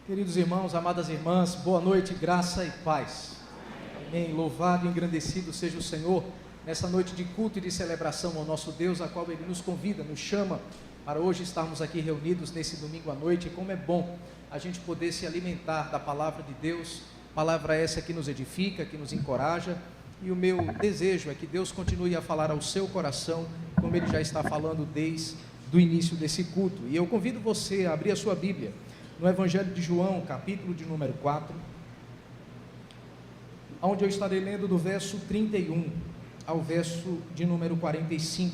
Queridos irmãos, amadas irmãs, boa noite, graça e paz. Amém. Louvado e engrandecido seja o Senhor nessa noite de culto e de celebração ao nosso Deus, a qual Ele nos convida, nos chama para hoje estarmos aqui reunidos nesse domingo à noite. E como é bom a gente poder se alimentar da palavra de Deus, palavra essa que nos edifica, que nos encoraja. E o meu desejo é que Deus continue a falar ao seu coração, como Ele já está falando desde o início desse culto. E eu convido você a abrir a sua Bíblia no Evangelho de João, capítulo de número 4, onde eu estarei lendo do verso 31 ao verso de número 45.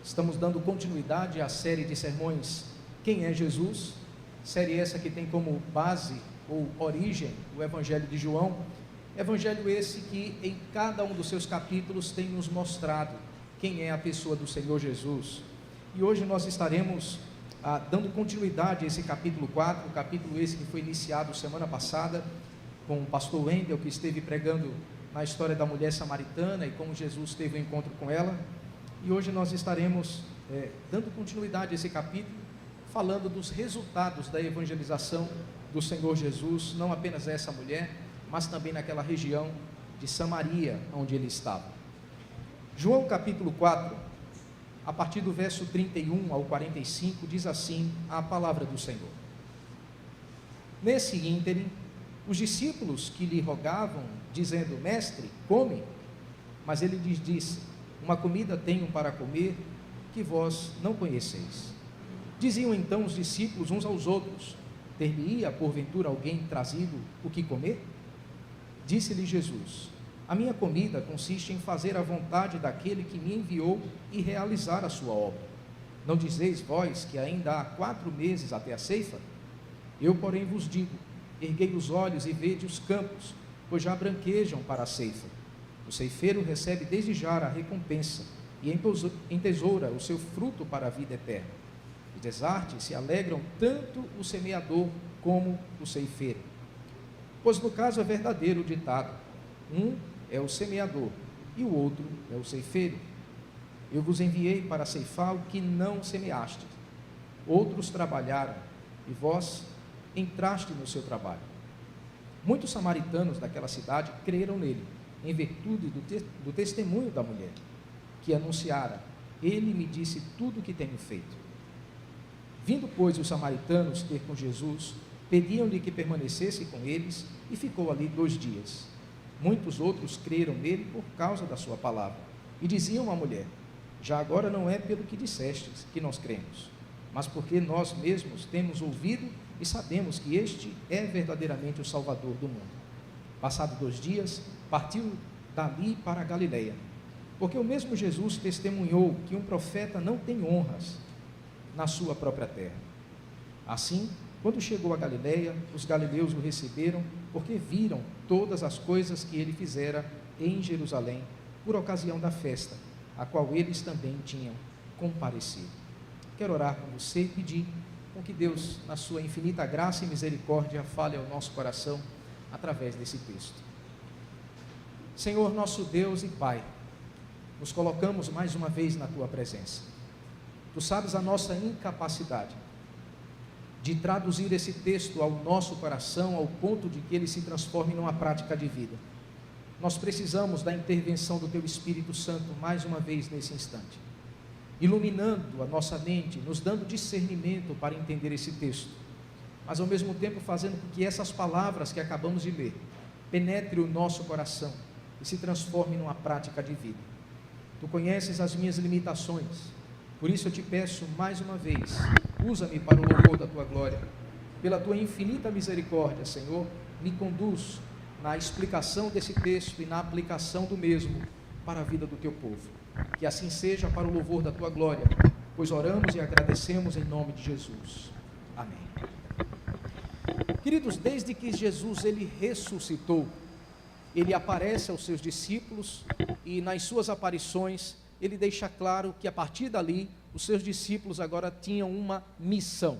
Estamos dando continuidade à série de sermões Quem é Jesus? Série essa que tem como base ou origem o Evangelho de João. Evangelho esse que em cada um dos seus capítulos tem nos mostrado quem é a pessoa do Senhor Jesus. E hoje nós estaremos dando continuidade a esse capítulo 4, capítulo esse que foi iniciado semana passada com o pastor Wendel, que esteve pregando na história da mulher samaritana e como Jesus teve um encontro com ela. E hoje nós estaremos dando continuidade a esse capítulo, falando dos resultados da evangelização do Senhor Jesus, não apenas essa mulher, mas também naquela região de Samaria, onde ele estava. João capítulo 4, a partir do verso 31 ao 45, diz assim a palavra do Senhor. Nesse ínterim, os discípulos que lhe rogavam, dizendo: Mestre, come. Mas ele lhes disse: Uma comida tenho para comer, que vós não conheceis. Diziam então os discípulos uns aos outros: Ter-lhe-ia porventura alguém trazido o que comer? Disse-lhe Jesus: A minha comida consiste em fazer a vontade daquele que me enviou e realizar a sua obra. Não dizeis vós que ainda há 4 meses até a ceifa? Eu, porém, vos digo: erguei os olhos e vede os campos, pois já branquejam para a ceifa. O ceifeiro recebe desde já a recompensa e entesoura o seu fruto para a vida eterna. E desarte se alegram tanto o semeador como o ceifeiro. Pois no caso é verdadeiro o ditado: um é o semeador e o outro é o ceifeiro. Eu vos enviei para ceifar o que não semeastes. Outros trabalharam e vós entraste no seu trabalho. Muitos samaritanos daquela cidade creram nele, em virtude do testemunho da mulher, que anunciara: Ele me disse tudo o que tenho feito. Vindo, pois, os samaritanos ter com Jesus, pediam-lhe que permanecesse com eles, e ficou ali 2 dias. Muitos outros creram nele por causa da sua palavra, e diziam à mulher: Já agora não é pelo que dissestes que nós cremos, mas porque nós mesmos temos ouvido e sabemos que este é verdadeiramente o Salvador do mundo. Passados 2 dias, partiu dali para a Galileia, porque o mesmo Jesus testemunhou que um profeta não tem honras na sua própria terra. Assim, quando chegou a Galileia, os galileus o receberam, porque viram todas as coisas que ele fizera em Jerusalém, por ocasião da festa, a qual eles também tinham comparecido. Quero orar com você e pedir com que Deus, na sua infinita graça e misericórdia, fale ao nosso coração através desse texto. Senhor, nosso Deus e Pai, nos colocamos mais uma vez na Tua presença. Tu sabes a nossa incapacidade de traduzir esse texto ao nosso coração, ao ponto de que ele se transforme numa prática de vida. Nós precisamos da intervenção do Teu Espírito Santo mais uma vez nesse instante, iluminando a nossa mente, nos dando discernimento para entender esse texto, mas ao mesmo tempo fazendo com que essas palavras que acabamos de ler penetrem o nosso coração e se transformem numa prática de vida. Tu conheces as minhas limitações, por isso eu te peço mais uma vez: usa-me para o louvor da Tua glória. Pela Tua infinita misericórdia, Senhor, me conduz na explicação desse texto e na aplicação do mesmo para a vida do Teu povo. Que assim seja, para o louvor da Tua glória, pois oramos e agradecemos em nome de Jesus. Amém. Queridos, desde que Jesus ele ressuscitou, ele aparece aos seus discípulos e nas suas aparições ele deixa claro que a partir dali os seus discípulos agora tinham uma missão: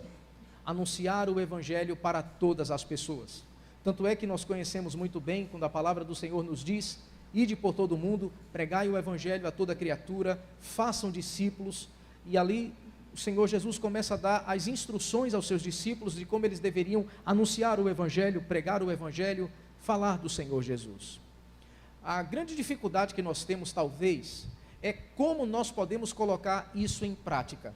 anunciar o Evangelho para todas as pessoas. Tanto é que nós conhecemos muito bem quando a palavra do Senhor nos diz: ide por todo o mundo, pregai o Evangelho a toda criatura, façam discípulos. E ali o Senhor Jesus começa a dar as instruções aos seus discípulos de como eles deveriam anunciar o Evangelho, pregar o Evangelho, falar do Senhor Jesus. A grande dificuldade que nós temos, talvez, é como nós podemos colocar isso em prática.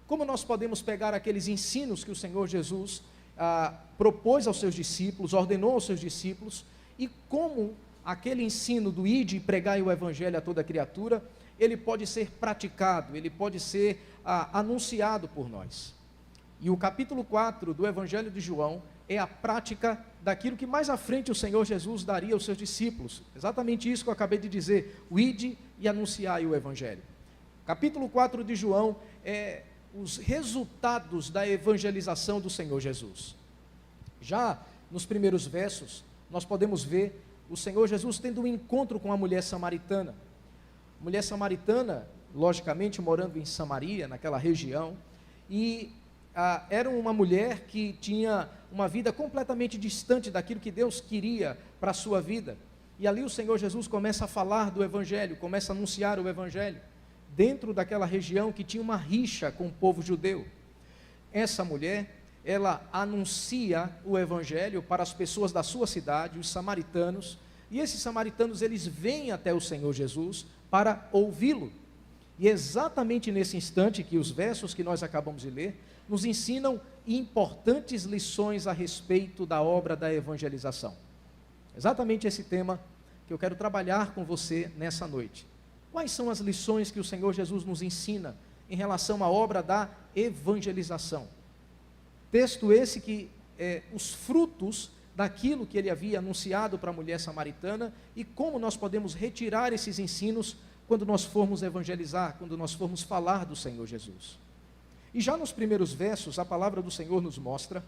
Como nós podemos pegar aqueles ensinos que o Senhor Jesus propôs aos seus discípulos, ordenou aos seus discípulos, e como aquele ensino do ide e pregai o Evangelho a toda criatura, ele pode ser praticado, ele pode ser anunciado por nós. E o capítulo 4 do Evangelho de João é a prática daquilo que mais à frente o Senhor Jesus daria aos seus discípulos. Exatamente isso que eu acabei de dizer, o ide e anunciai o Evangelho. Capítulo 4 de João é os resultados da evangelização do Senhor Jesus. Já nos primeiros versos, nós podemos ver o Senhor Jesus tendo um encontro com a mulher samaritana. Mulher samaritana, logicamente, morando em Samaria, naquela região, e era uma mulher que tinha uma vida completamente distante daquilo que Deus queria para a sua vida. E ali o Senhor Jesus começa a falar do Evangelho, começa a anunciar o Evangelho, dentro daquela região que tinha uma rixa com o povo judeu. Essa mulher, ela anuncia o Evangelho para as pessoas da sua cidade, os samaritanos, e esses samaritanos, eles vêm até o Senhor Jesus para ouvi-lo. E exatamente nesse instante que os versos que nós acabamos de ler, nos ensinam importantes lições a respeito da obra da evangelização. Exatamente esse tema que eu quero trabalhar com você nessa noite. Quais são as lições que o Senhor Jesus nos ensina em relação à obra da evangelização? Texto esse que os frutos daquilo que ele havia anunciado para a mulher samaritana e como nós podemos retirar esses ensinos quando nós formos evangelizar, quando nós formos falar do Senhor Jesus. E já nos primeiros versos, a palavra do Senhor nos mostra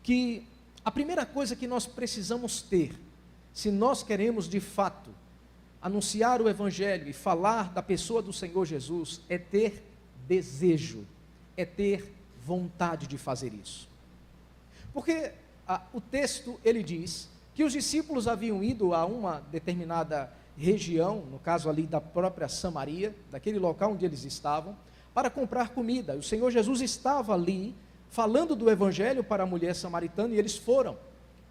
que a primeira coisa que nós precisamos ter, se nós queremos de fato anunciar o Evangelho e falar da pessoa do Senhor Jesus, é ter desejo, é ter vontade de fazer isso. Porque o texto, ele diz que os discípulos haviam ido a uma determinada região, no caso ali da própria Samaria, daquele local onde eles estavam, para comprar comida. O Senhor Jesus estava ali, falando do Evangelho para a mulher samaritana, e eles foram.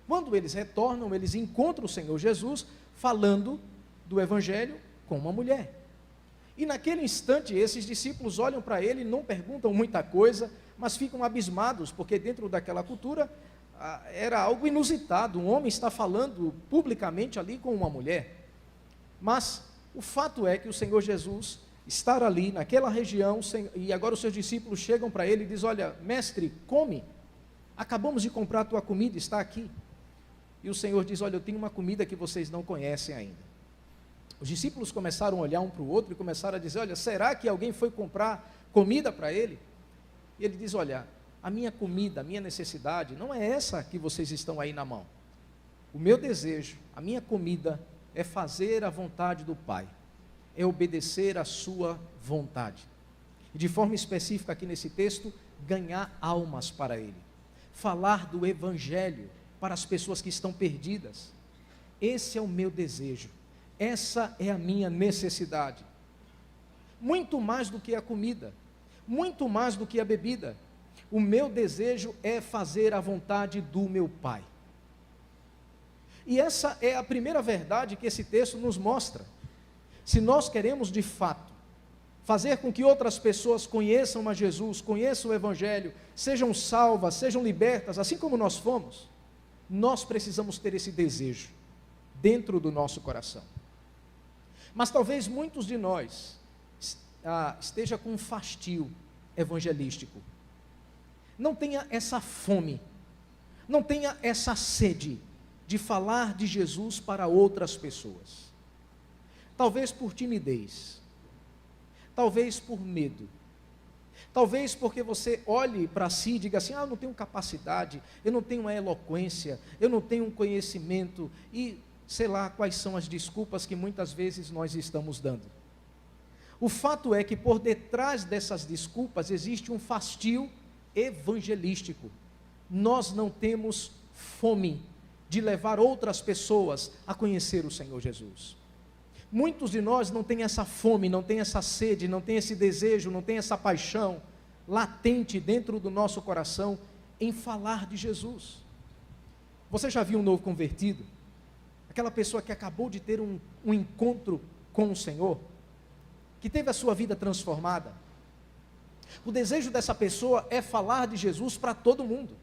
Quando eles retornam, eles encontram o Senhor Jesus, falando do Evangelho com uma mulher. E naquele instante, esses discípulos olham para ele, não perguntam muita coisa, mas ficam abismados, porque dentro daquela cultura, era algo inusitado, um homem está falando publicamente ali com uma mulher. Mas o fato é que o Senhor Jesus estar ali naquela região, e agora os seus discípulos chegam para ele e dizem: olha, mestre, come, acabamos de comprar a tua comida, está aqui. E o Senhor diz: olha, eu tenho uma comida que vocês não conhecem ainda. Os discípulos começaram a olhar um para o outro e começaram a dizer: olha, será que alguém foi comprar comida para ele? E ele diz: olha, a minha comida, a minha necessidade, não é essa que vocês estão aí na mão. O meu desejo, a minha comida é fazer a vontade do Pai, é obedecer a sua vontade. E de forma específica aqui nesse texto, ganhar almas para Ele, falar do Evangelho para as pessoas que estão perdidas. Esse é o meu desejo, essa é a minha necessidade. Muito mais do que a comida, muito mais do que a bebida. O meu desejo é fazer a vontade do meu Pai. E essa é a primeira verdade que esse texto nos mostra. Se nós queremos de fato fazer com que outras pessoas conheçam a Jesus, conheçam o Evangelho, sejam salvas, sejam libertas, assim como nós fomos, nós precisamos ter esse desejo dentro do nosso coração. Mas talvez muitos de nós esteja com um fastio evangelístico, não tenha essa fome, não tenha essa sede de falar de Jesus para outras pessoas. Talvez por timidez, talvez por medo, talvez porque você olhe para si e diga assim: eu não tenho capacidade, eu não tenho uma eloquência, eu não tenho um conhecimento, e sei lá quais são as desculpas que muitas vezes nós estamos dando. O fato é que por detrás dessas desculpas existe um fastio evangelístico. Nós não temos fome de levar outras pessoas a conhecer o Senhor Jesus. Muitos de nós não têm essa fome, não têm essa sede, não têm esse desejo, não têm essa paixão latente dentro do nosso coração em falar de Jesus. Você já viu um novo convertido? Aquela pessoa que acabou de ter um encontro com o Senhor, que teve a sua vida transformada. O desejo dessa pessoa é falar de Jesus para todo mundo,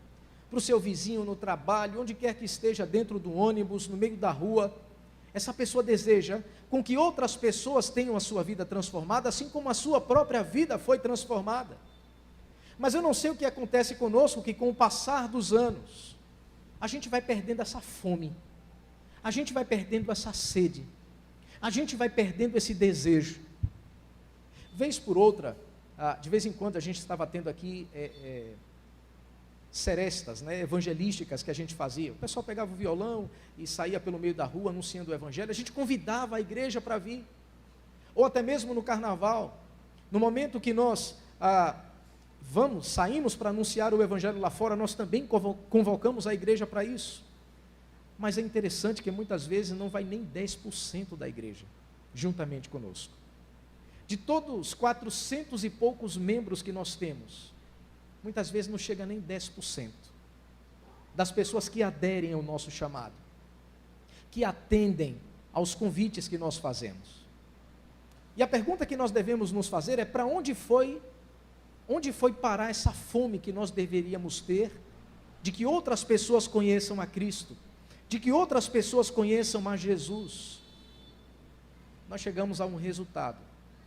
para o seu vizinho no trabalho, onde quer que esteja, dentro do ônibus, no meio da rua. Essa pessoa deseja com que outras pessoas tenham a sua vida transformada, assim como a sua própria vida foi transformada. Mas eu não sei o que acontece conosco, que com o passar dos anos, a gente vai perdendo essa fome, a gente vai perdendo essa sede, a gente vai perdendo esse desejo. Vez por outra, de vez em quando a gente estava tendo aqui serestas, evangelísticas que a gente fazia. O pessoal pegava o violão e saía pelo meio da rua anunciando o evangelho. A gente convidava a igreja para vir. Ou até mesmo no carnaval, no momento que nós saímos para anunciar o evangelho lá fora, nós também convocamos a igreja para isso. Mas é interessante que muitas vezes não vai nem 10% da igreja juntamente conosco. De todos os 400 e poucos membros que nós temos, muitas vezes não chega nem 10% das pessoas que aderem ao nosso chamado, que atendem aos convites que nós fazemos. E a pergunta que nós devemos nos fazer é: para onde foi parar essa fome que nós deveríamos ter, de que outras pessoas conheçam a Cristo, de que outras pessoas conheçam a Jesus? Nós chegamos a um resultado: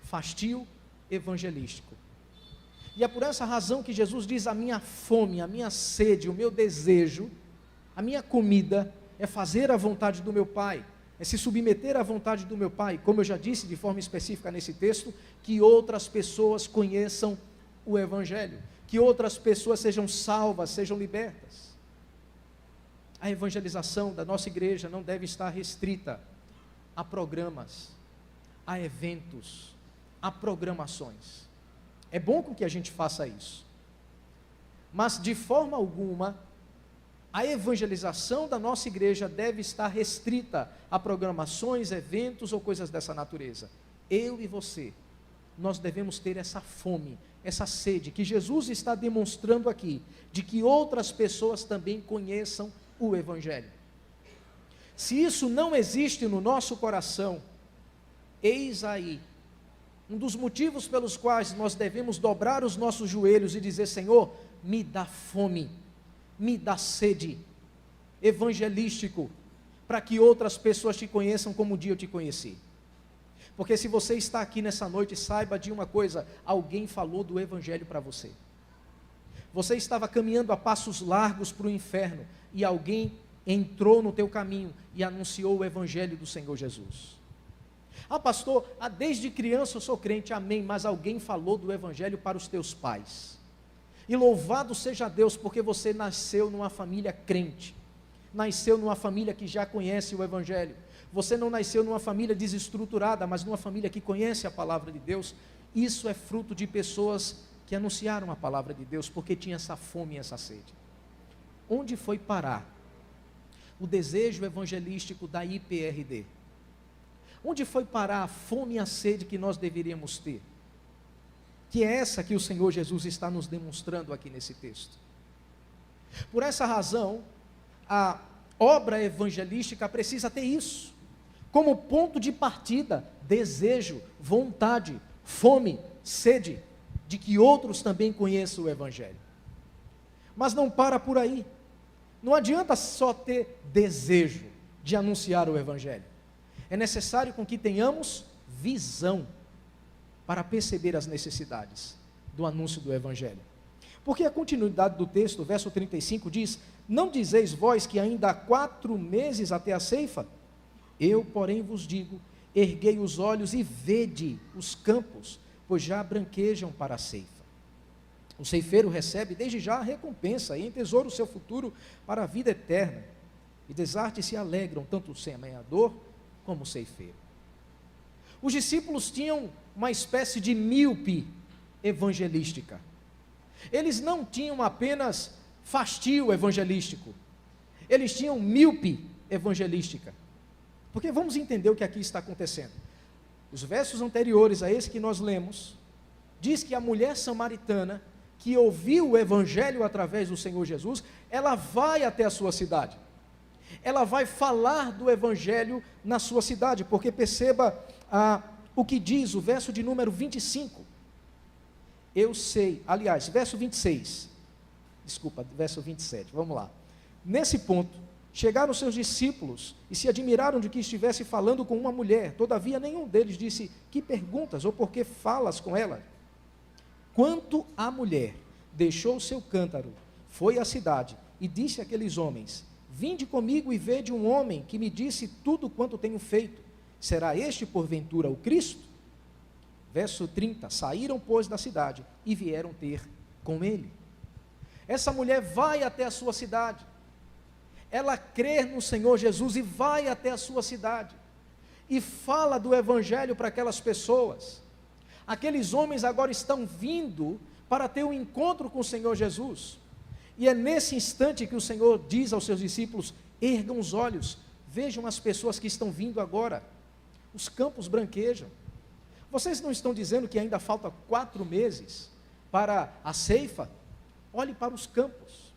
fastio evangelístico. E é por essa razão que Jesus diz: a minha fome, a minha sede, o meu desejo, a minha comida é fazer a vontade do meu Pai, é se submeter à vontade do meu Pai, como eu já disse de forma específica nesse texto, que outras pessoas conheçam o Evangelho, que outras pessoas sejam salvas, sejam libertas. A evangelização da nossa igreja não deve estar restrita a programas, a eventos, a programações. É bom com que a gente faça isso, mas de forma alguma a evangelização da nossa igreja deve estar restrita a programações, eventos ou coisas dessa natureza. Eu e você, nós devemos ter essa fome, essa sede que Jesus está demonstrando aqui, de que outras pessoas também conheçam o Evangelho. Se isso não existe no nosso coração, eis aí um dos motivos pelos quais nós devemos dobrar os nossos joelhos e dizer: Senhor, me dá fome, me dá sede evangelístico, para que outras pessoas te conheçam como um dia eu te conheci. Porque se você está aqui nessa noite, saiba de uma coisa: alguém falou do Evangelho para você. Você estava caminhando a passos largos para o inferno, e alguém entrou no teu caminho e anunciou o Evangelho do Senhor Jesus. Ah, pastor, desde criança eu sou crente, amém, mas alguém falou do Evangelho para os teus pais. E louvado seja Deus, porque você nasceu numa família crente, nasceu numa família que já conhece o Evangelho. Você não nasceu numa família desestruturada, mas numa família que conhece a palavra de Deus. Isso é fruto de pessoas que anunciaram a palavra de Deus, porque tinha essa fome e essa sede. Onde foi parar o desejo evangelístico da IPRD? Onde foi parar a fome e a sede que nós deveríamos ter? Que é essa que o Senhor Jesus está nos demonstrando aqui nesse texto. Por essa razão, a obra evangelística precisa ter isso como ponto de partida: desejo, vontade, fome, sede, de que outros também conheçam o Evangelho. Mas não para por aí. Não adianta só ter desejo de anunciar o Evangelho. É necessário com que tenhamos visão para perceber as necessidades do anúncio do Evangelho. Porque a continuidade do texto, verso 35 diz: não dizeis vós que ainda há 4 meses até a ceifa? Eu, porém, vos digo, erguei os olhos e vede os campos, pois já branquejam para a ceifa. O ceifeiro recebe desde já a recompensa e entesoura o seu futuro para a vida eterna. E desarte se alegram tanto o semeador como o ceifeiro. Os discípulos tinham uma espécie de míope evangelística. Eles não tinham apenas fastio evangelístico, eles tinham míope evangelística. Porque vamos entender o que aqui está acontecendo. Os versos anteriores a esse que nós lemos, diz que a mulher samaritana, que ouviu o evangelho através do Senhor Jesus, ela vai até a sua cidade. Ela vai falar do evangelho na sua cidade, porque perceba o que diz o verso de número 25. Eu sei, aliás, verso 26, desculpa, verso 27, vamos lá. Nesse ponto, chegaram seus discípulos e se admiraram de que estivesse falando com uma mulher. Todavia, nenhum deles disse: que perguntas ou por que falas com ela? Quanto à mulher, deixou o seu cântaro, foi à cidade e disse àqueles homens: vinde comigo e vede um homem que me disse tudo quanto tenho feito. Será este porventura o Cristo? Verso 30, saíram, pois, da cidade e vieram ter com ele. Essa mulher vai até a sua cidade, ela crê no Senhor Jesus e vai até a sua cidade, e fala do evangelho para aquelas pessoas. Aqueles homens agora estão vindo para ter um encontro com o Senhor Jesus, e é nesse instante que o Senhor diz aos seus discípulos: ergam os olhos, vejam as pessoas que estão vindo agora, os campos branquejam. Vocês não estão dizendo que ainda falta 4 meses para a ceifa? Olhe para os campos,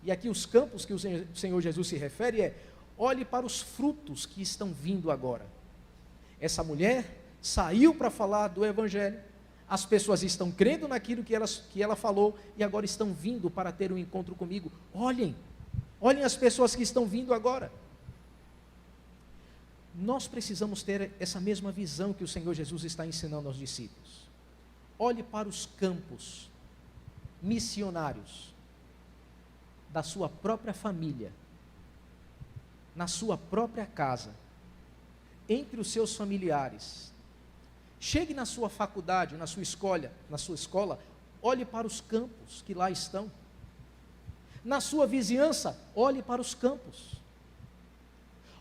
e aqui os campos que o Senhor Jesus se refere olhe para os frutos que estão vindo agora. Essa mulher saiu para falar do evangelho, as pessoas estão crendo naquilo que ela falou, e agora estão vindo para ter um encontro comigo. Olhem as pessoas que estão vindo agora. Nós precisamos ter essa mesma visão que o Senhor Jesus está ensinando aos discípulos. Olhe para os campos missionários da sua própria família, na sua própria casa, entre os seus familiares. Chegue na sua faculdade, na sua escola, olhe para os campos que lá estão. Na sua vizinhança, olhe para os campos.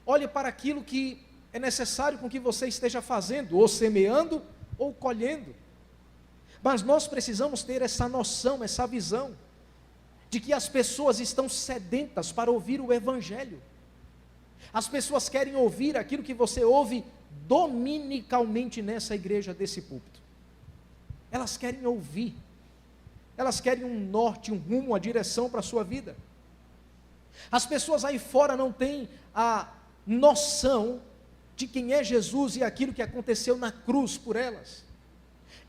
Olhe para aquilo que é necessário com que você esteja fazendo, ou semeando, ou colhendo. Mas nós precisamos ter essa noção, essa visão, de que as pessoas estão sedentas para ouvir o evangelho. As pessoas querem ouvir aquilo que você ouve dominicalmente nessa igreja, desse púlpito. Elas querem ouvir, elas querem um norte, um rumo, uma direção para a sua vida. As pessoas aí fora não têm a noção de quem é Jesus e aquilo que aconteceu na cruz por elas.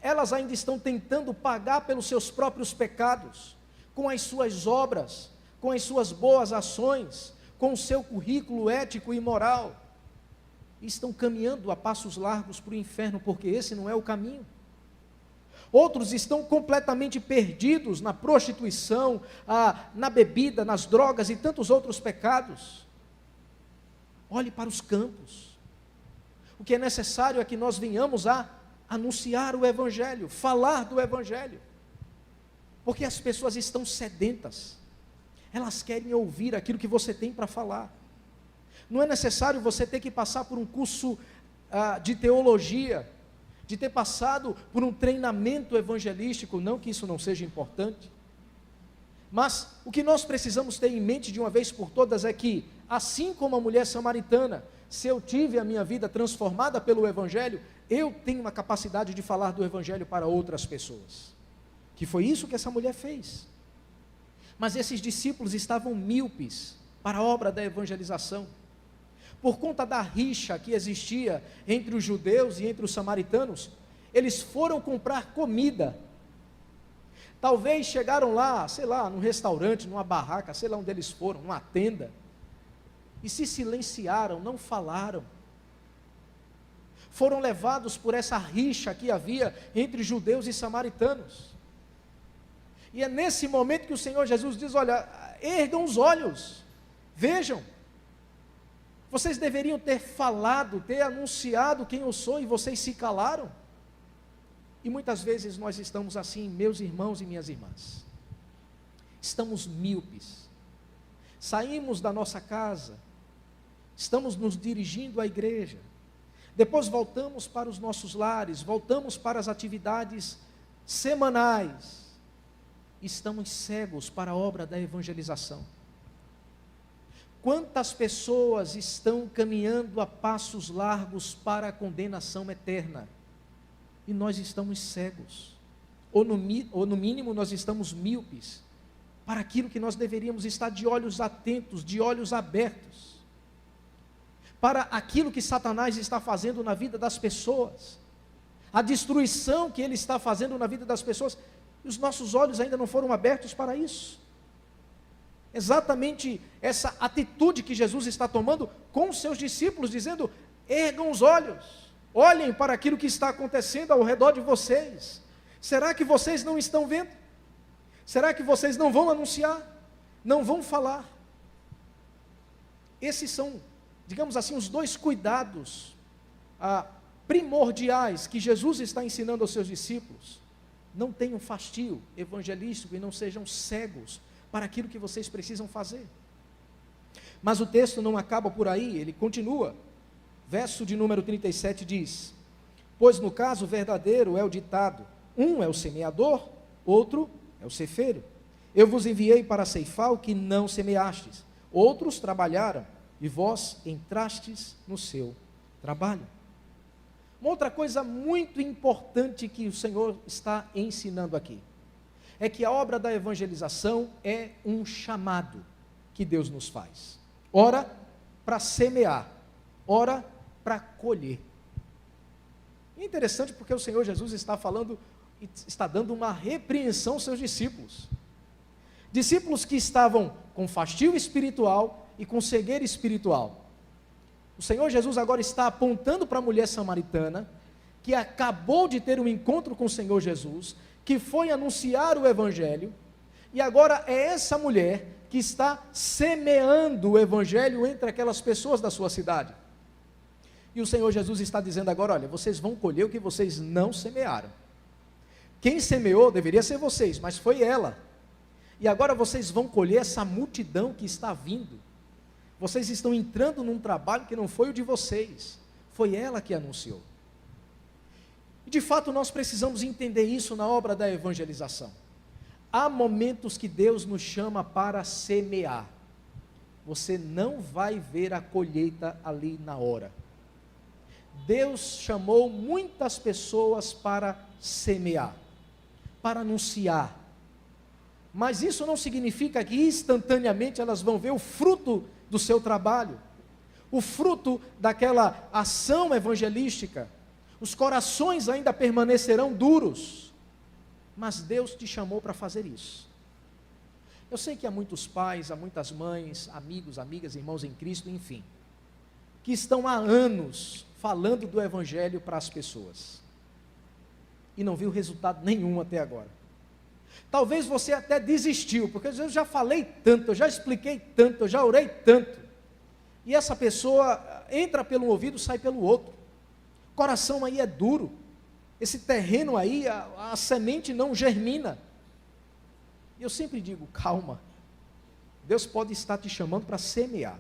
Elas ainda estão tentando pagar pelos seus próprios pecados, com as suas obras, com as suas boas ações, com o seu currículo ético e moral. Estão caminhando a passos largos para o inferno, porque esse não é o caminho. Outros estão completamente perdidos na prostituição, na bebida, nas drogas e tantos outros pecados. Olhe para os campos. O que é necessário é que nós venhamos a anunciar o evangelho, falar do evangelho, porque as pessoas estão sedentas, elas querem ouvir aquilo que você tem para falar. Não é necessário você ter que passar por um curso de teologia, de ter passado por um treinamento evangelístico, não que isso não seja importante, mas o que nós precisamos ter em mente de uma vez por todas é que, assim como a mulher samaritana, se eu tive a minha vida transformada pelo evangelho, eu tenho uma capacidade de falar do evangelho para outras pessoas, que foi isso que essa mulher fez. Mas esses discípulos estavam míopes para a obra da evangelização, por conta da rixa que existia entre os judeus e entre os samaritanos. Eles foram comprar comida, talvez chegaram lá, sei lá, num restaurante, numa barraca, sei lá onde eles foram, numa tenda, e se silenciaram, não falaram. Foram levados por essa rixa que havia entre judeus e samaritanos. E é nesse momento que o Senhor Jesus diz: olha, ergam os olhos, vejam, vocês deveriam ter falado, ter anunciado quem eu sou, e vocês se calaram. E muitas vezes nós estamos assim, meus irmãos e minhas irmãs, estamos míopes, saímos da nossa casa, estamos nos dirigindo à igreja, depois voltamos para os nossos lares, voltamos para as atividades semanais, estamos cegos para a obra da evangelização. quantas pessoas estão caminhando a passos largos para a condenação eterna, e nós estamos cegos, ou no mínimo nós estamos míopes, para aquilo que nós deveríamos estar de olhos atentos, de olhos abertos, para aquilo que Satanás está fazendo na vida das pessoas, a destruição que ele está fazendo na vida das pessoas, e os nossos olhos ainda não foram abertos para isso. Exatamente essa atitude que Jesus está tomando com os seus discípulos, dizendo: ergam os olhos, olhem para aquilo que está acontecendo ao redor de vocês. Será que vocês não estão vendo? Será que vocês não vão anunciar? Não vão falar? Esses são, digamos assim, os dois cuidados primordiais que Jesus está ensinando aos seus discípulos. Não tenham fastio evangelístico e não sejam cegos para aquilo que vocês precisam fazer. Mas o texto não acaba por aí, ele continua. Verso de número 37 diz: pois no caso verdadeiro é o ditado, um é o semeador, outro é o ceifeiro. Eu vos enviei para ceifar o que não semeastes, outros trabalharam, e vós entrastes no seu trabalho. Uma outra coisa muito importante que o Senhor está ensinando aqui, é que a obra da evangelização é um chamado que Deus nos faz. Ora para semear, ora para colher. É interessante porque o Senhor Jesus está falando, está dando uma repreensão aos seus discípulos. Discípulos que estavam com fastio espiritual e com cegueira espiritual. O Senhor Jesus agora está apontando para a mulher samaritana, que acabou de ter um encontro com o Senhor Jesus, que foi anunciar o Evangelho, e agora é essa mulher que está semeando o Evangelho entre aquelas pessoas da sua cidade. E o Senhor Jesus está dizendo agora: olha, vocês vão colher o que vocês não semearam. Quem semeou deveria ser vocês, mas foi ela. E agora vocês vão colher essa multidão que está vindo. Vocês estão entrando num trabalho que não foi o de vocês, foi ela que anunciou. E de fato nós precisamos entender isso na obra da evangelização. Há momentos que Deus nos chama para semear. Você não vai ver a colheita ali na hora. Deus chamou muitas pessoas para semear, para anunciar. Mas isso não significa que instantaneamente elas vão ver o fruto do seu trabalho, o fruto daquela ação evangelística. Os corações ainda permanecerão duros, mas Deus te chamou para fazer isso. Eu sei que há muitos pais, há muitas mães, amigos, amigas, irmãos em Cristo, enfim, que estão há anos falando do Evangelho para as pessoas, e não viu resultado nenhum até agora. Talvez você até desistiu, porque eu já falei tanto, eu já expliquei tanto, eu já orei tanto, e essa pessoa entra pelo ouvido, sai pelo outro. O coração aí é duro, esse terreno aí, a semente não germina. E eu sempre digo: calma, Deus pode estar te chamando para semear.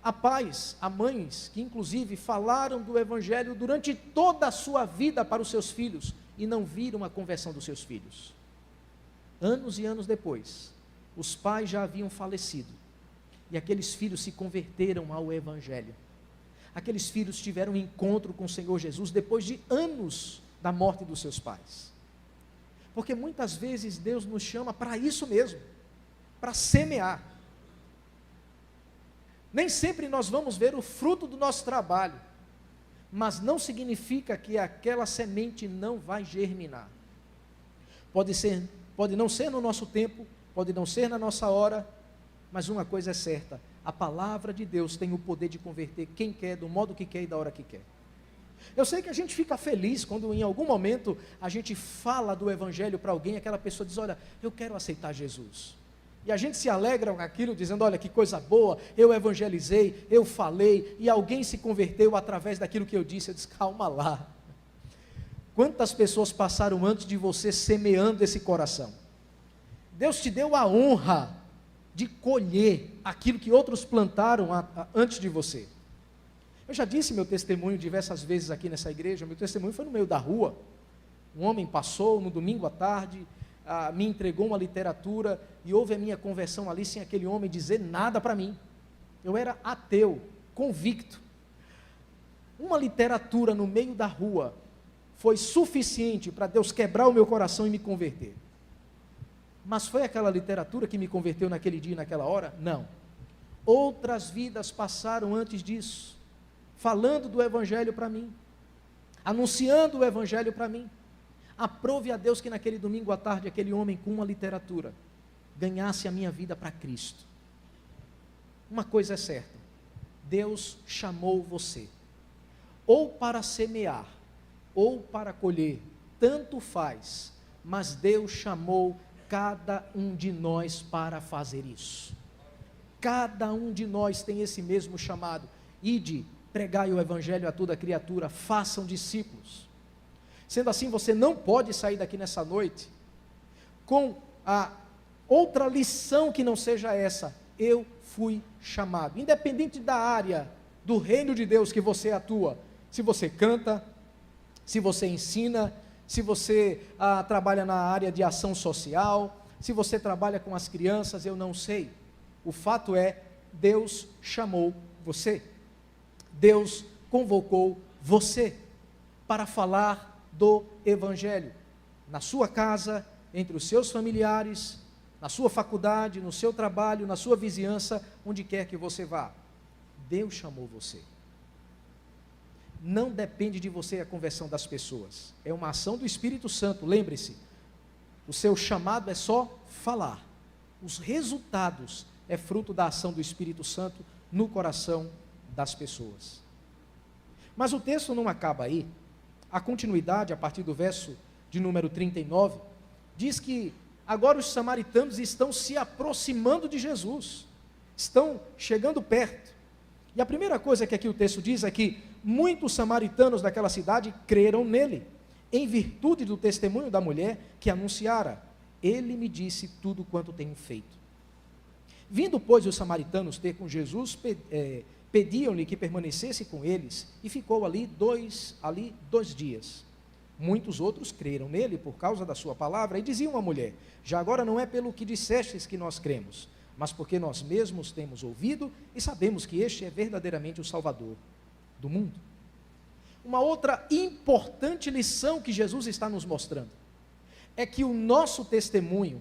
Há pais, há mães que inclusive falaram do Evangelho durante toda a sua vida para os seus filhos, e não viram a conversão dos seus filhos. Anos e anos depois, os pais já haviam falecido, e aqueles filhos se converteram ao Evangelho. Aqueles filhos tiveram um encontro com o Senhor Jesus depois de anos da morte dos seus pais. Porque muitas vezes Deus nos chama para isso mesmo, para semear. Nem sempre nós vamos ver o fruto do nosso trabalho, mas não significa que aquela semente não vai germinar. Pode não ser no nosso tempo, pode não ser na nossa hora, mas uma coisa é certa: a palavra de Deus tem o poder de converter quem quer, do modo que quer e da hora que quer. Eu sei que a gente fica feliz quando em algum momento a gente fala do Evangelho para alguém, aquela pessoa diz: olha, eu quero aceitar Jesus. E a gente se alegra com aquilo, dizendo: olha que coisa boa, eu evangelizei, eu falei, e alguém se converteu através daquilo que eu disse. Eu disse: calma lá. Quantas pessoas passaram antes de você semeando esse coração? Deus te deu a honra de colher aquilo que outros plantaram antes de você. Eu já disse meu testemunho diversas vezes aqui nessa igreja. Meu testemunho foi no meio da rua. Um homem passou no domingo à tarde, me entregou uma literatura e houve a minha conversão ali sem aquele homem dizer nada para mim. Eu era ateu, convicto. Uma literatura no meio da rua foi suficiente para Deus quebrar o meu coração e me converter. Mas foi aquela literatura que me converteu naquele dia e naquela hora? Não. Outras vidas passaram antes disso, falando do Evangelho para mim, anunciando o Evangelho para mim. Aprove a Deus que naquele domingo à tarde, aquele homem com uma literatura, ganhasse a minha vida para Cristo. Uma coisa é certa, Deus chamou você, ou para semear, ou para colher, tanto faz, mas Deus chamou cada um de nós para fazer isso. Cada um de nós tem esse mesmo chamado: ide, pregai o Evangelho a toda criatura, façam discípulos. Sendo assim, você não pode sair daqui nessa noite com a outra lição que não seja essa: eu fui chamado. Independente da área do reino de Deus que você atua, se você canta, se você ensina, se você trabalha na área de ação social, se você trabalha com as crianças, eu não sei. O fato é, Deus chamou você. Deus convocou você para falar do Evangelho, na sua casa, entre os seus familiares, na sua faculdade, no seu trabalho, na sua vizinhança, onde quer que você vá. Deus chamou você. Não depende de você a conversão das pessoas, é uma ação do Espírito Santo. Lembre-se, o seu chamado é só falar, os resultados é fruto da ação do Espírito Santo no coração das pessoas. Mas o texto não acaba aí. A continuidade, a partir do verso de número 39, diz que agora os samaritanos estão se aproximando de Jesus, estão chegando perto. E a primeira coisa que aqui o texto diz é que muitos samaritanos daquela cidade creram nele, em virtude do testemunho da mulher que anunciara: ele me disse tudo quanto tenho feito. Vindo, pois, os samaritanos ter com Jesus, pediam-lhe que permanecesse com eles, e ficou ali dois dias. Muitos outros creram nele por causa da sua palavra, e diziam à mulher: já agora não é pelo que dissestes que nós cremos, mas porque nós mesmos temos ouvido e sabemos que este é verdadeiramente o Salvador do mundo. Uma outra importante lição que Jesus está nos mostrando é que o nosso testemunho,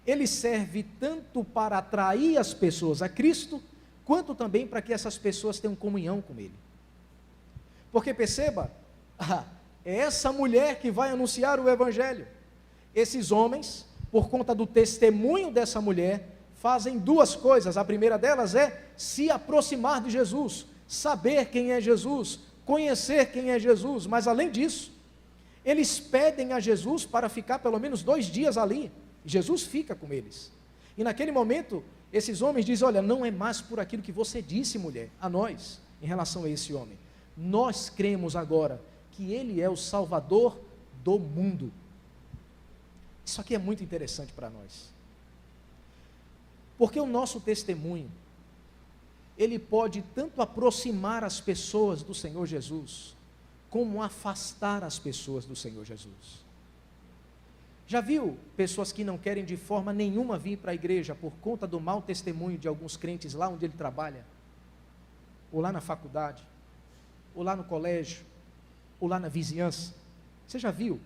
ele serve tanto para atrair as pessoas a Cristo, quanto também para que essas pessoas tenham comunhão com Ele. Porque perceba, é essa mulher que vai anunciar o Evangelho. Esses homens, por conta do testemunho dessa mulher, fazem duas coisas. A primeira delas é se aproximar de Jesus, saber quem é Jesus, conhecer quem é Jesus. Mas além disso, eles pedem a Jesus para ficar pelo menos 2 dias ali. Jesus fica com eles. E naquele momento, esses homens dizem: olha, não é mais por aquilo que você disse, mulher, a nós, em relação a esse homem. Nós cremos agora que ele é o Salvador do mundo. Isso aqui é muito interessante para nós. Porque o nosso testemunho, ele pode tanto aproximar as pessoas do Senhor Jesus, como afastar as pessoas do Senhor Jesus. Já viu pessoas que não querem de forma nenhuma vir para a igreja por conta do mau testemunho de alguns crentes lá onde ele trabalha, ou lá na faculdade, ou lá no colégio, ou lá na vizinhança? Você já viu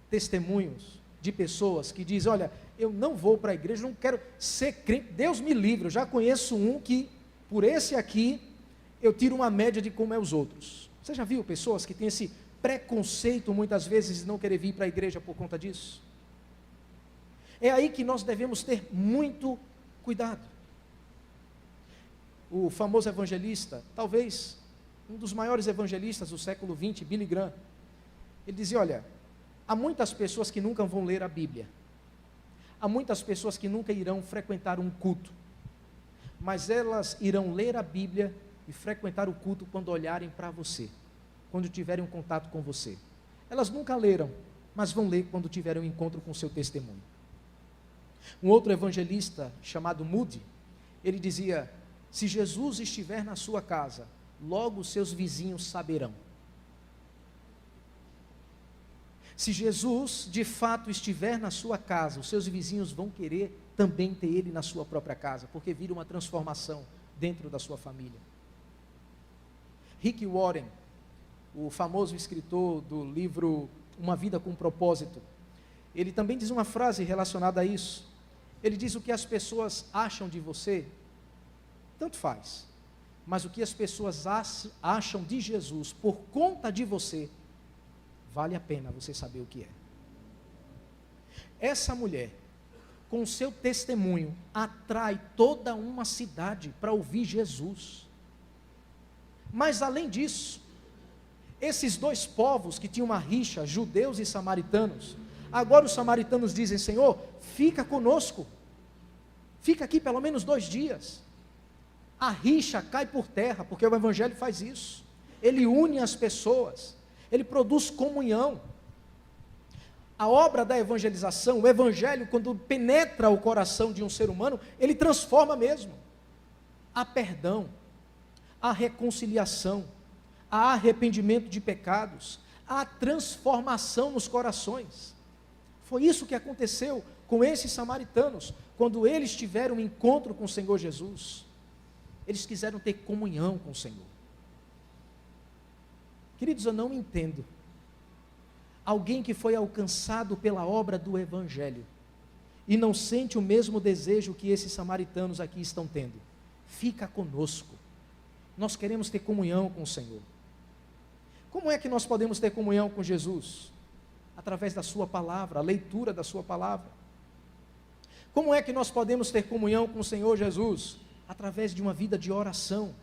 testemunhos de pessoas que dizem: olha, eu não vou para a igreja, não quero ser crente, Deus me livre, eu já conheço um que, por esse aqui, eu tiro uma média de como é os outros. Você já viu pessoas que têm esse preconceito muitas vezes de não querer vir para a igreja por conta disso? É aí que nós devemos ter muito cuidado. O famoso evangelista, talvez um dos maiores evangelistas do século XX, Billy Graham, ele dizia: olha, há muitas pessoas que nunca vão ler a Bíblia, há muitas pessoas que nunca irão frequentar um culto, mas elas irão ler a Bíblia e frequentar o culto quando olharem para você, quando tiverem um contato com você. Elas nunca leram, mas vão ler quando tiverem um encontro com o seu testemunho. Um outro evangelista chamado Moody, ele dizia: se Jesus estiver na sua casa, logo os seus vizinhos saberão. Se Jesus de fato estiver na sua casa, os seus vizinhos vão querer também ter ele na sua própria casa, porque vira uma transformação dentro da sua família. Rick Warren, o famoso escritor do livro Uma Vida com Propósito, ele também diz uma frase relacionada a isso. Ele diz: o que as pessoas acham de você, tanto faz, mas o que as pessoas acham de Jesus por conta de você, vale a pena você saber o que é. Essa mulher, com o seu testemunho, atrai toda uma cidade para ouvir Jesus. Mas além disso, esses dois povos que tinham uma rixa, judeus e samaritanos, agora os samaritanos dizem: Senhor, fica conosco, fica aqui pelo menos 2 dias. A rixa cai por terra, porque o Evangelho faz isso. Ele une as pessoas, ele produz comunhão. A obra da evangelização, o Evangelho, quando penetra o coração de um ser humano, ele transforma mesmo. Há perdão, há reconciliação, há arrependimento de pecados, há transformação nos corações. Foi isso que aconteceu com esses samaritanos, quando eles tiveram um encontro com o Senhor Jesus. Eles quiseram ter comunhão com o Senhor. Queridos, eu não entendo alguém que foi alcançado pela obra do Evangelho e não sente o mesmo desejo que esses samaritanos aqui estão tendo. Fica conosco, nós queremos ter comunhão com o Senhor. Como é que nós podemos ter comunhão com Jesus? Através da sua palavra, a leitura da sua palavra. Como é que nós podemos ter comunhão com o Senhor Jesus? Através de uma vida de oração.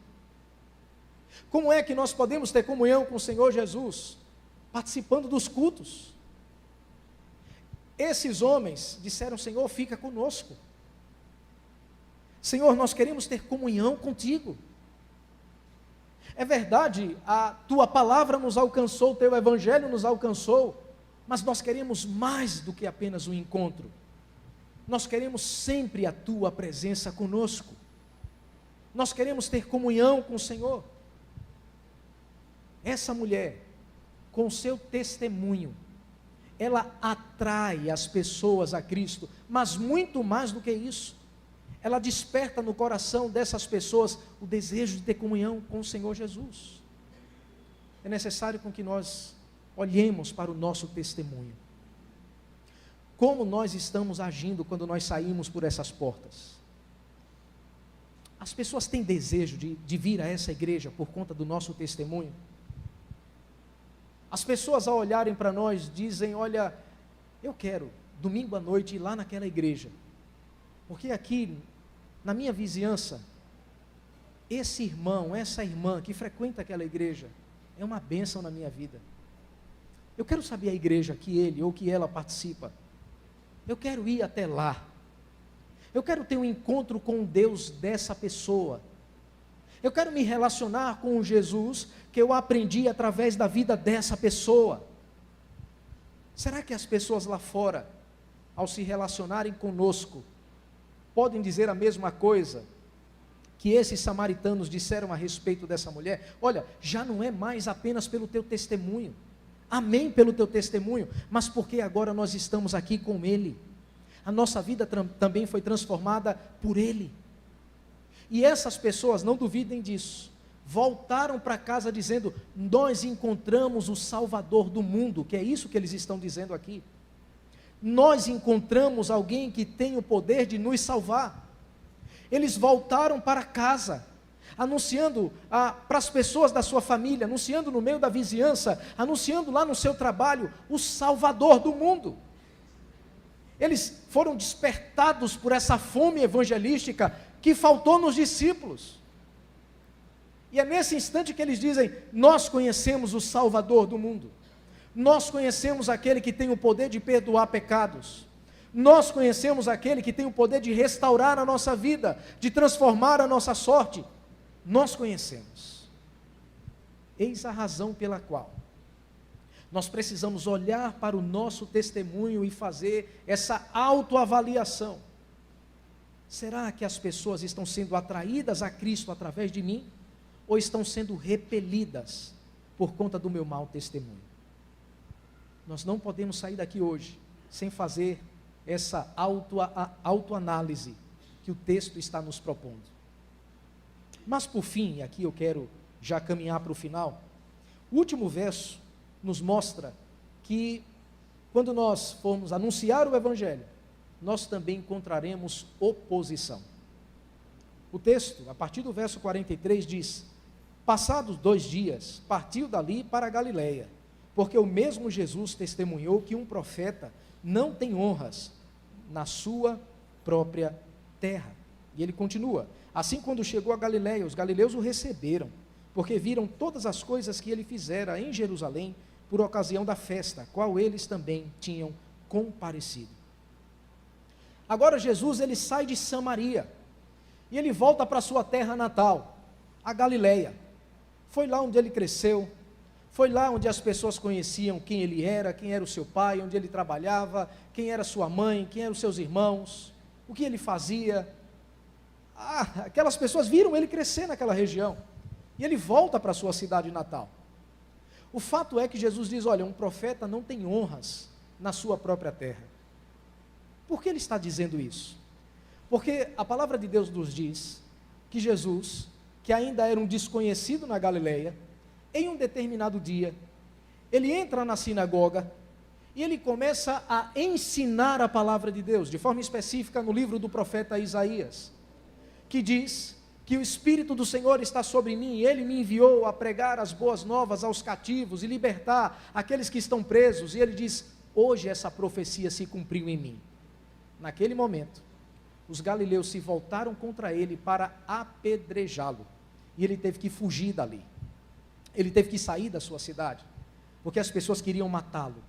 Como é que nós podemos ter comunhão com o Senhor Jesus? Participando dos cultos. Esses homens disseram: Senhor, fica conosco. Senhor, nós queremos ter comunhão contigo. É verdade, a tua palavra nos alcançou, o teu evangelho nos alcançou, mas nós queremos mais do que apenas um encontro. Nós queremos sempre a tua presença conosco. Nós queremos ter comunhão com o Senhor. Essa mulher, com o seu testemunho, ela atrai as pessoas a Cristo, mas muito mais do que isso, ela desperta no coração dessas pessoas o desejo de ter comunhão com o Senhor Jesus. É necessário com que nós olhemos para o nosso testemunho. Como nós estamos agindo quando nós saímos por essas portas? As pessoas têm desejo de vir a essa igreja por conta do nosso testemunho? As pessoas, ao olharem para nós, dizem: olha, eu quero domingo à noite ir lá naquela igreja, porque aqui na minha vizinhança, esse irmão, essa irmã que frequenta aquela igreja, é uma bênção na minha vida. Eu quero saber a igreja que ele ou que ela participa. Eu quero ir até lá. Eu quero ter um encontro com o Deus dessa pessoa. Eu quero me relacionar com o Jesus que eu aprendi através da vida dessa pessoa. Será que as pessoas lá fora, ao se relacionarem conosco, podem dizer a mesma coisa que esses samaritanos disseram a respeito dessa mulher? Olha, já não é mais apenas pelo teu testemunho. Amém pelo teu testemunho, mas porque agora nós estamos aqui com Ele. A nossa vida também foi transformada por Ele. E essas pessoas, não duvidem disso, voltaram para casa dizendo: nós encontramos o Salvador do mundo, que é isso que eles estão dizendo aqui. Nós encontramos alguém que tem o poder de nos salvar. Eles voltaram para casa, anunciando para as pessoas da sua família, anunciando no meio da vizinhança, anunciando lá no seu trabalho, o Salvador do mundo. Eles foram despertados por essa fome evangelística que faltou nos discípulos. E é nesse instante que eles dizem: nós conhecemos o Salvador do mundo. Nós conhecemos aquele que tem o poder de perdoar pecados. Nós conhecemos aquele que tem o poder de restaurar a nossa vida, de transformar a nossa sorte. Nós conhecemos. Eis a razão pela qual nós precisamos olhar para o nosso testemunho e fazer essa autoavaliação. Será que as pessoas estão sendo atraídas a Cristo através de mim? Ou estão sendo repelidas por conta do meu mau testemunho? Nós não podemos sair daqui hoje sem fazer essa autoanálise que o texto está nos propondo. Mas por fim, e aqui eu quero já caminhar para o final, o último verso nos mostra que quando nós formos anunciar o Evangelho, nós também encontraremos oposição. O texto, a partir do verso 43, diz: passados 2 dias, partiu dali para a Galileia, porque o mesmo Jesus testemunhou que um profeta não tem honras na sua própria terra. E ele continua: assim, quando chegou a Galileia, os galileus o receberam, porque viram todas as coisas que ele fizera em Jerusalém, por ocasião da festa, a qual eles também tinham comparecido. Agora Jesus, ele sai de Samaria, e ele volta para a sua terra natal, a Galileia. Foi lá onde ele cresceu, foi lá onde as pessoas conheciam quem ele era, quem era o seu pai, onde ele trabalhava, quem era sua mãe, quem eram os seus irmãos, o que ele fazia. Aquelas pessoas viram ele crescer naquela região, e ele volta para a sua cidade natal. O fato é que Jesus diz: olha, um profeta não tem honras na sua própria terra. Por que ele está dizendo isso? Porque a palavra de Deus nos diz que Jesus, que ainda era um desconhecido na Galileia, em um determinado dia, ele entra na sinagoga e ele começa a ensinar a palavra de Deus, de forma específica no livro do profeta Isaías, que diz que o Espírito do Senhor está sobre mim, e ele me enviou a pregar as boas novas aos cativos e libertar aqueles que estão presos, e ele diz: hoje essa profecia se cumpriu em mim. Naquele momento, os galileus se voltaram contra ele para apedrejá-lo, e ele teve que fugir dali, ele teve que sair da sua cidade, porque as pessoas queriam matá-lo,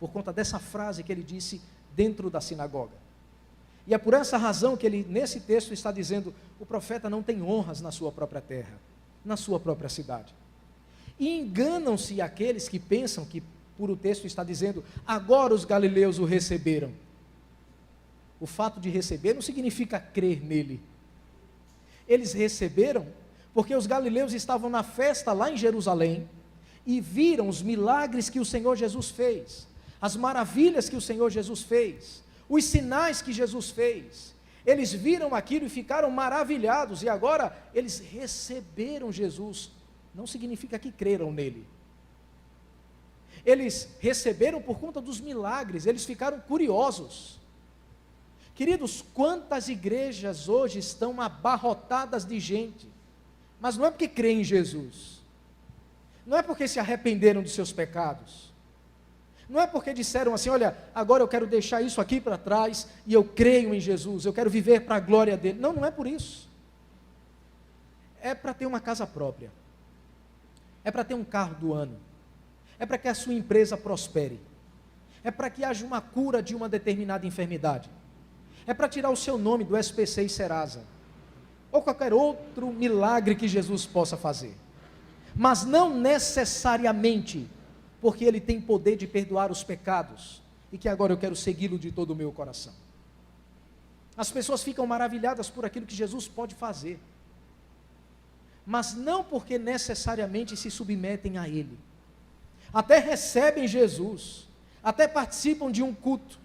por conta dessa frase que ele disse dentro da sinagoga. E é por essa razão que ele, nesse texto, está dizendo: o profeta não tem honras na sua própria terra, na sua própria cidade. E enganam-se aqueles que pensam que, por o texto está dizendo, agora os galileus o receberam. O fato de receber não significa crer nele. Eles receberam porque os galileus estavam na festa lá em Jerusalém e viram os milagres que o Senhor Jesus fez, as maravilhas que o Senhor Jesus fez, os sinais que Jesus fez. Eles viram aquilo e ficaram maravilhados, e agora eles receberam Jesus. Não significa que creram nele. Eles receberam por conta dos milagres, eles ficaram curiosos. Queridos, quantas igrejas hoje estão abarrotadas de gente, mas não é porque creem em Jesus, não é porque se arrependeram dos seus pecados, não é porque disseram assim: olha, agora eu quero deixar isso aqui para trás, e eu creio em Jesus, eu quero viver para a glória dele. Não, não é por isso. É para ter uma casa própria, é para ter um carro do ano, é para que a sua empresa prospere, é para que haja uma cura de uma determinada enfermidade, é para tirar o seu nome do SPC e Serasa, ou qualquer outro milagre que Jesus possa fazer, mas não necessariamente porque ele tem poder de perdoar os pecados, e que agora eu quero segui-lo de todo o meu coração. As pessoas ficam maravilhadas por aquilo que Jesus pode fazer, mas não porque necessariamente se submetem a ele. Até recebem Jesus, até participam de um culto,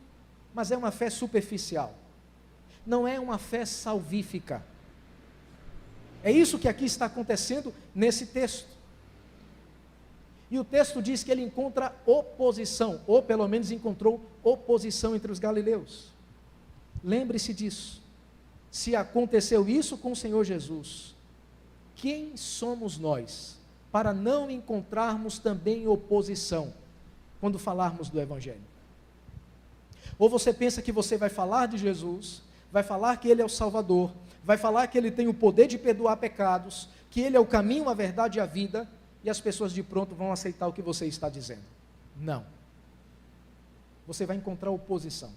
mas é uma fé superficial, não é uma fé salvífica. É isso que aqui está acontecendo nesse texto. E o texto diz que ele encontra oposição, ou pelo menos encontrou oposição entre os galileus. Lembre-se disso. Se aconteceu isso com o Senhor Jesus, quem somos nós para não encontrarmos também oposição quando falarmos do Evangelho? Ou você pensa que você vai falar de Jesus, vai falar que ele é o Salvador, vai falar que ele tem o poder de perdoar pecados, que ele é o caminho, a verdade e a vida, e as pessoas de pronto vão aceitar o que você está dizendo? Não. Você vai encontrar oposição.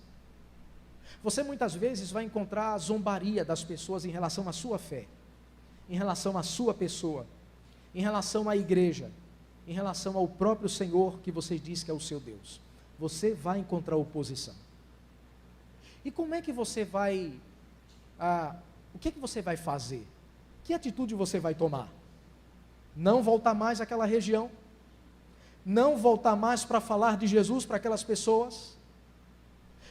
Você muitas vezes vai encontrar a zombaria das pessoas em relação à sua fé, em relação à sua pessoa, em relação à igreja, em relação ao próprio Senhor que você diz que é o seu Deus. Você vai encontrar oposição. E como é que você vai, o que é que você vai fazer? Que atitude você vai tomar? Não voltar mais àquela região? não voltar mais para falar de Jesus para aquelas pessoas,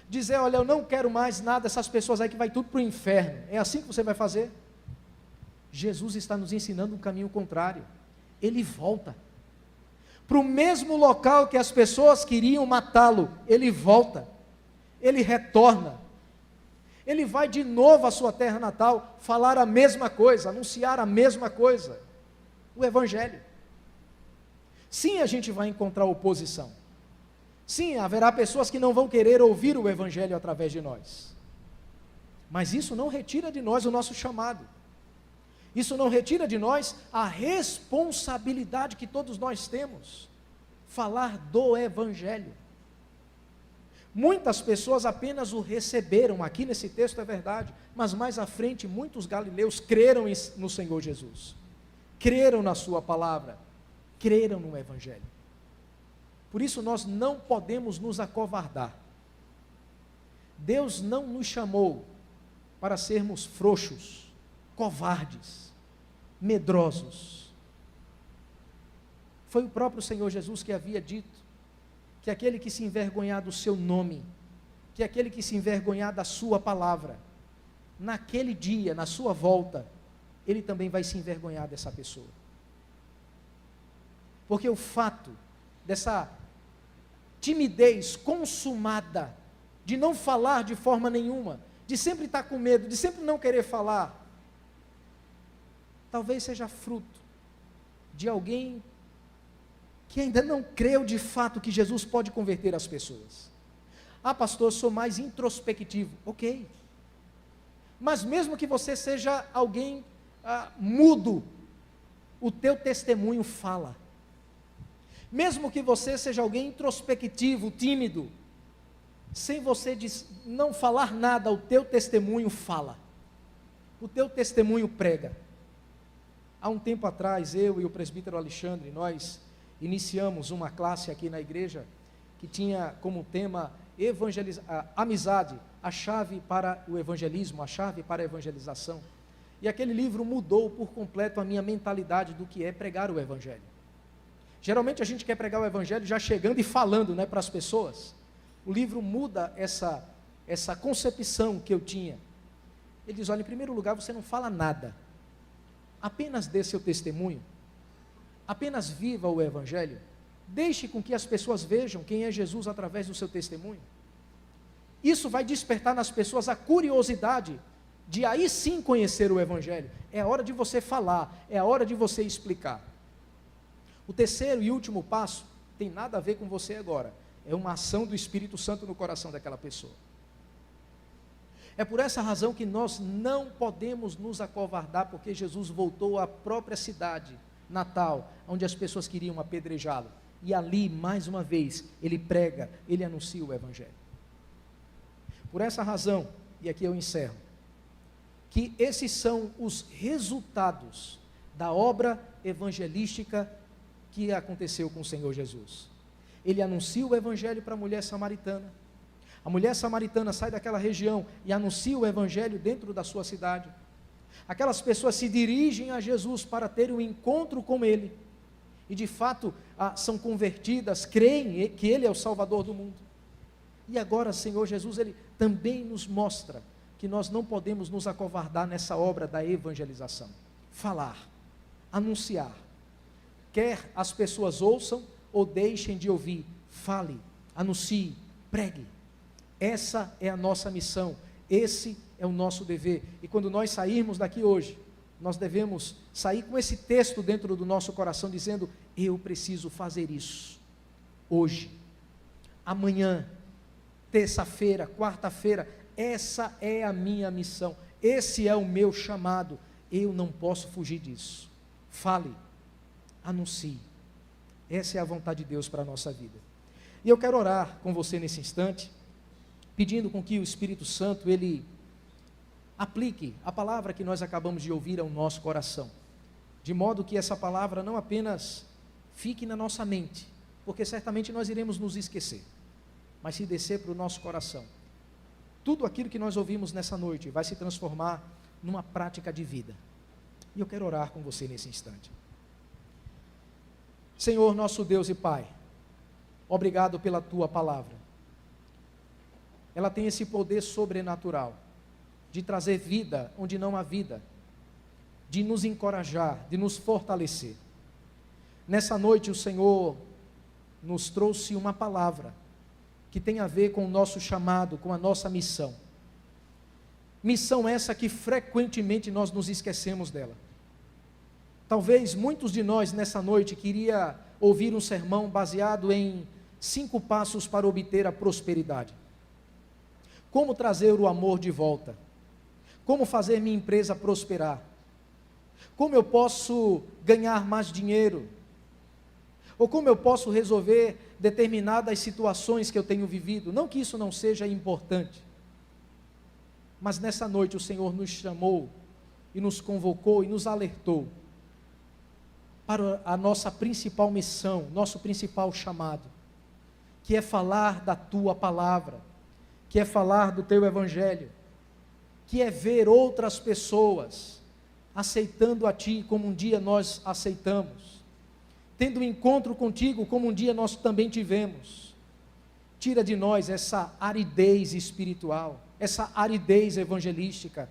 dizer, olha, eu não quero mais nada dessas pessoas aí que vai tudo para o inferno, é assim que você vai fazer? Jesus está nos ensinando um caminho contrário, ele volta, para o mesmo local que as pessoas queriam matá-lo, ele volta, ele retorna, ele vai de novo à sua terra natal, falar a mesma coisa, anunciar a mesma coisa, o Evangelho. Sim, a gente vai encontrar oposição, sim, haverá pessoas que não vão querer ouvir o Evangelho através de nós, mas isso não retira de nós o nosso chamado, isso não retira de nós a responsabilidade que todos nós temos, falar do Evangelho. Muitas pessoas apenas o receberam, aqui nesse texto é verdade, mas mais à frente muitos galileus creram no Senhor Jesus, creram na sua palavra, creram no Evangelho. Por isso nós não podemos nos acovardar. Deus não nos chamou para sermos frouxos, covardes, medrosos. Foi o próprio Senhor Jesus que havia dito que aquele que se envergonhar do seu nome, que aquele que se envergonhar da sua palavra, naquele dia, na sua volta, ele também vai se envergonhar dessa pessoa. Porque o fato dessa timidez consumada, de não falar de forma nenhuma, de sempre estar com medo, de sempre não querer falar, talvez seja fruto de alguém que ainda não creu de fato que Jesus pode converter as pessoas. Ah, pastor, eu sou mais introspectivo. Ok. Mas mesmo que você seja alguém mudo, o teu testemunho fala. Mesmo que você seja alguém introspectivo, tímido, sem você não falar nada, o teu testemunho fala. O teu testemunho prega. Há um tempo atrás, eu e o presbítero Alexandre, nós iniciamos uma classe aqui na igreja, que tinha como tema amizade, a chave para o evangelismo, a chave para a evangelização. E aquele livro mudou por completo a minha mentalidade do que é pregar o evangelho. Geralmente a gente quer pregar o evangelho já chegando e falando, né, para as pessoas. O livro muda essa concepção que eu tinha. Ele diz, olha, em primeiro lugar você não fala nada, apenas dê seu testemunho, apenas viva o Evangelho, deixe com que as pessoas vejam quem é Jesus através do seu testemunho. Isso vai despertar nas pessoas a curiosidade de aí sim conhecer o Evangelho. É a hora de você falar, é a hora de você explicar. O terceiro e último passo tem nada a ver com você agora, é uma ação do Espírito Santo no coração daquela pessoa. É por essa razão que nós não podemos nos acovardar, porque Jesus voltou à própria cidade natal, onde as pessoas queriam apedrejá-lo, e ali, mais uma vez, ele prega, ele anuncia o Evangelho. Por essa razão, e aqui eu encerro, que esses são os resultados da obra evangelística que aconteceu com o Senhor Jesus. Ele anuncia o Evangelho para a mulher samaritana, a mulher samaritana sai daquela região e anuncia o Evangelho dentro da sua cidade. Aquelas pessoas se dirigem a Jesus para ter um encontro com Ele, e de fato são convertidas, creem que Ele é o Salvador do mundo. E agora, Senhor Jesus, Ele também nos mostra que nós não podemos nos acovardar nessa obra da evangelização. Falar, anunciar, quer as pessoas ouçam ou deixem de ouvir, fale, anuncie, pregue. Essa é a nossa missão, esse é o nosso dever, e quando nós sairmos daqui hoje, nós devemos sair com esse texto dentro do nosso coração, dizendo, eu preciso fazer isso, hoje, amanhã, terça-feira, quarta-feira, essa é a minha missão, esse é o meu chamado, eu não posso fugir disso. Fale, anuncie, essa é a vontade de Deus para a nossa vida. E eu quero orar com você nesse instante, pedindo com que o Espírito Santo, Ele aplique a palavra que nós acabamos de ouvir ao nosso coração, de modo que essa palavra não apenas fique na nossa mente, porque certamente nós iremos nos esquecer, mas se descer para o nosso coração, tudo aquilo que nós ouvimos nessa noite vai se transformar numa prática de vida. E eu quero orar com você nesse instante. Senhor, nosso Deus e Pai, obrigado pela tua palavra. Ela tem esse poder sobrenatural de trazer vida onde não há vida, de nos encorajar, de nos fortalecer. Nessa noite o Senhor nos trouxe uma palavra que tem a ver com o nosso chamado, com a nossa missão. Missão essa que frequentemente nós nos esquecemos dela. Talvez muitos de nós nessa noite queria ouvir um sermão baseado em 5 passos para obter a prosperidade. Como trazer o amor de volta? Como fazer minha empresa prosperar? Como eu posso ganhar mais dinheiro? Ou como eu posso resolver determinadas situações que eu tenho vivido? Não que isso não seja importante, mas nessa noite o Senhor nos chamou e nos convocou e nos alertou para a nossa principal missão, nosso principal chamado, que é falar da tua palavra, que é falar do teu evangelho, que é ver outras pessoas aceitando a ti como um dia nós aceitamos, tendo um encontro contigo como um dia nós também tivemos. Tira de nós essa aridez espiritual, essa aridez evangelística,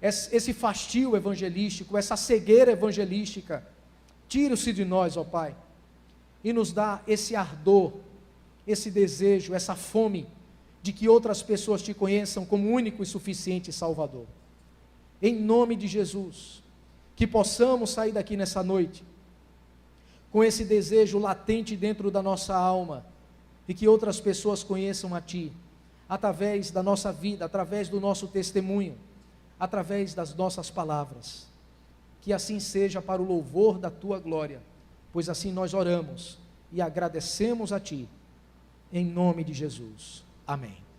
esse fastio evangelístico, essa cegueira evangelística. Tira-se de nós, ó Pai, e nos dá esse ardor, esse desejo, essa fome de que outras pessoas te conheçam como único e suficiente Salvador. Em nome de Jesus, que possamos sair daqui nessa noite com esse desejo latente dentro da nossa alma, e que outras pessoas conheçam a Ti, através da nossa vida, através do nosso testemunho, através das nossas palavras. Que assim seja para o louvor da Tua glória, pois assim nós oramos e agradecemos a Ti, em nome de Jesus. Amém.